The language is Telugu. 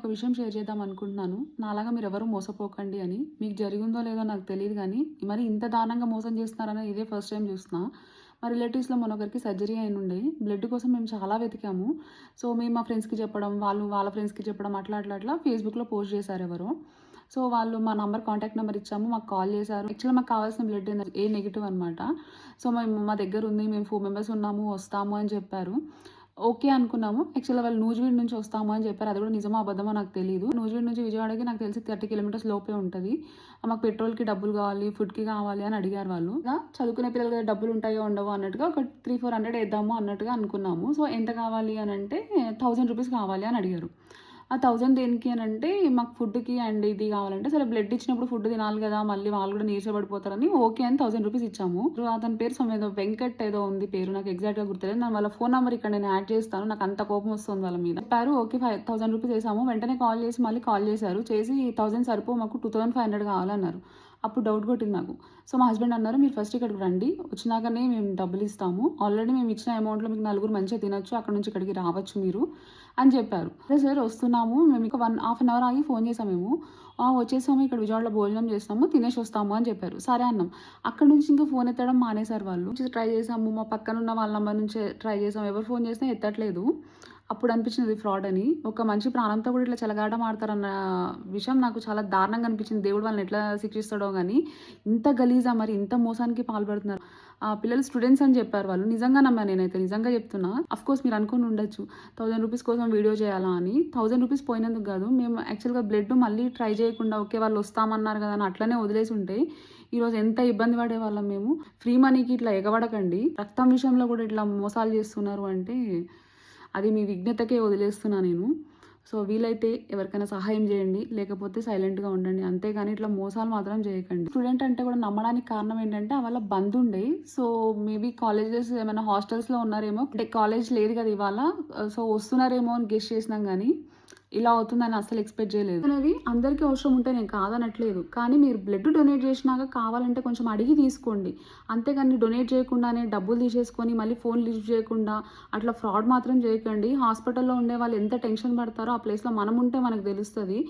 ఒక విషయం షేర్ చేద్దాం అనుకుంటున్నాను. నాలాగా మీరెవరూ మోసపోకండి అని. మీకు జరిగిందో లేదో నాకు తెలీదు గానీ, మరి ఇంత దారుణంగా మోసం చేస్తున్నారని ఇదే ఫస్ట్ టైమ్ చూస్తున్నా. మా రిలేటివ్స్‌లో మొన్నొకరికి సర్జరీ అయినుండే. బ్లడ్ కోసం మేము చాలా వెతికాము. సో, మేము మా ఫ్రెండ్స్‌కి చెప్పడం, వాళ్ళు వాళ్ళ ఫ్రెండ్స్‌కి చెప్పడం అట్లా ఫేస్‌బుక్‌లో పోస్ట్ చేశారు ఎవరో. సో, వాళ్ళు మా కాంటాక్ట్ నంబర్ ఇచ్చాము. మాకు కాల్ చేశారు. యాక్చువల్‌గా మాకు కావాల్సిన బ్లడ్ ఏ నెగెటివ్ అనమాట. సో, మా దగ్గరుంది. మేము 4 మెంబర్స్ ఉన్నాము, వస్తాము అని చెప్పారు. ఓకే అనుకున్నాము. యాక్చువల్‌గా వాళ్ళు నూజివీడు నుంచి వస్తాము అని చెప్పారు. అది కూడా నిజమో అబద్ధమో నాకు తెలీదు. నూజివీడు నుంచి విజయవాడకి నాకు తెలిసి 30 కిలోమీటర్స్ లోపే ఉంటది. మాకు పెట్రోల్‌కి డబ్బులు కావాలి, ఫుడ్‌కి కావాలి అని అడిగారు వాళ్ళు. చదువుకునే పిల్లల దగ్గర డబ్బులు ఉంటాయో ఉండవో అన్నట్టుగా ఒక 300, 400 ఏద్దాము అన్నట్టుగా అనుకున్నాము. సో, ఎంత కావాలి అనంటే ₹1000 కావాలి అని అడిగారు. ఆ 1000 దేనికి అనంటే మాకు ఫుడ్‌కి అండ్ ఇది కావాలంటే, సరే బ్లడ్ ఇచ్చినప్పుడు ఫుడ్ తినాలి కదా! మళ్ళీ వాళ్ళు కూడా నీరసపడిపోతారని ఓకే అని ₹1000 ఇచ్చాము. అతని పేరు ఏదో వెంకట్ ఏదో ఉంది పేరు. నాకు ఎగ్జాక్ట్‌గా గుర్తులేదు. నేను వాళ్ళ ఫోన్ నంబర్ ఇక్కడ నేను యాడ్ చేస్తాను. నాకు అంత కోపం వస్తుంది వాళ్ళ మీద. చెప్పారు ఓకే ₹1000 ఏసాము. వెంటనే కాల్ చేసి మళ్ళీ కాల్ చేశారు. చేసి 1000 సరిపోవు మాకు 2500 కావాలన్నారు. అప్పుడు డౌట్ కొట్టింది నాకు. సో, మా హస్బెండ్ అన్నారు, "మీరు ఫస్ట్ ఇక్కడికి రండి. వచ్చినాకనే మేము డబ్బులిస్తాము. ఆల్రెడీ మేము ఇచ్చిన అమౌంట్‌లో మీకు నలుగురు మంచిగా తినొచ్చు. అక్కడి నుంచి ఇక్కడికి రావచ్చు మీరు" అని చెప్పారు. "సరే సార్ వస్తున్నాము. మేము ఇంక హాఫ్ అన్ అవర్ ఆగి ఫోన్ చేసాం మేము. వచ్చేసాము. ఇక్కడ విజయవాడలో భోజనం చేస్తాము. తినేసి వస్తాము" అని చెప్పారు. సరే అన్నాం. అక్కడి నుంచి ఇంకా ఫోన్ ఎత్తడం మానేశారు వాళ్ళు. ట్రై చేసాము. మా పక్కనున్న వాళ్ళ నంబర్ నుంచే ట్రై చేసాం. ఎవరు ఫోన్ చేసినా ఎత్తట్లేదు. అప్పుడు అనిపించింది ఫ్రాడ్ అని. ఒక మనిషి ప్రాణంతో కూడా ఇట్లా చెలగాటం ఆడతారన్న విషయం నాకు చాలా దారుణంగా అనిపించింది. దేవుడు వాళ్ళని ఎట్లా శిక్షిస్తాడో గానీ, ఇంత గలీజా మరి ఇంత మోసానికి పాల్పడుతున్నారు. పిల్లలు స్టూడెంట్స్ అని చెప్పారు వాళ్ళు. నిజంగా నమ్మా నేనైతే. నిజంగా చెప్తున్నా. అఫ్‌కోర్స్ మీరు అనుకుని ఉండొచ్చు. ₹1000 కోసం వీడియో చేయాలా అని. ₹1000 పోయినందుకు కాదు. మేము యాక్చువల్‌గా బ్లడ్ మళ్ళీ ట్రై చేయకుండా ఓకే వాళ్ళు వస్తామన్నారు కదా అని అట్లనే వదిలేసి ఉంటే, ఈరోజు ఎంత ఇబ్బంది పడేవాళ్ళం మేము. ఫ్రీ మనీకి ఇట్లా ఎగబడకండి. రక్తం విషయంలో కూడా ఇట్లా మోసాలు చేస్తున్నారు అంటే అది మీ విజ్ఞతకే వదిలేస్తున్నా నేను. సో, వీలైతే ఎవరికైనా సహాయం చేయండి. లేకపోతే సైలెంట్‌గా ఉండండి. అంతేగాని ఇట్లా మోసాలు మాత్రం చేయకండి. స్టూడెంట్ అంటే కూడా నమ్మడానికి కారణం ఏంటంటే వాళ్ళ బంధుండే. సో, మేబీ కాలేజెస్ ఏమైనా హాస్టల్స్‌లో ఉన్నారేమో. అంటే కాలేజ్ లేదు కదా ఇవాళ. సో, వస్తున్నారేమో అని గెస్ చేసినాం గానీ ఇలా అవుతుందని అస్సలు ఎక్స్‌పెక్ట్ చేయలేదు. అనేది అందరికీ అవసరం ఉంటే నేను కాదనట్లేదు. కానీ మీరు బ్లడ్ డొనేట్ చేసినాక కావాలంటే కొంచెం అడిగి తీసుకోండి. అంతేగాని డొనేట్ చేయకుండానే డబ్బులు తీసేసుకొని మళ్ళీ ఫోన్ లిఫ్ట్ చేయకుండా అట్లా ఫ్రాడ్ మాత్రం చేయకండి. హాస్పిటల్‌లో ఉండే వాళ్ళు ఎంత టెన్షన్ పడతారో ఆ ప్లేస్‌లో మనం ఉంటే మనకు తెలుస్తది.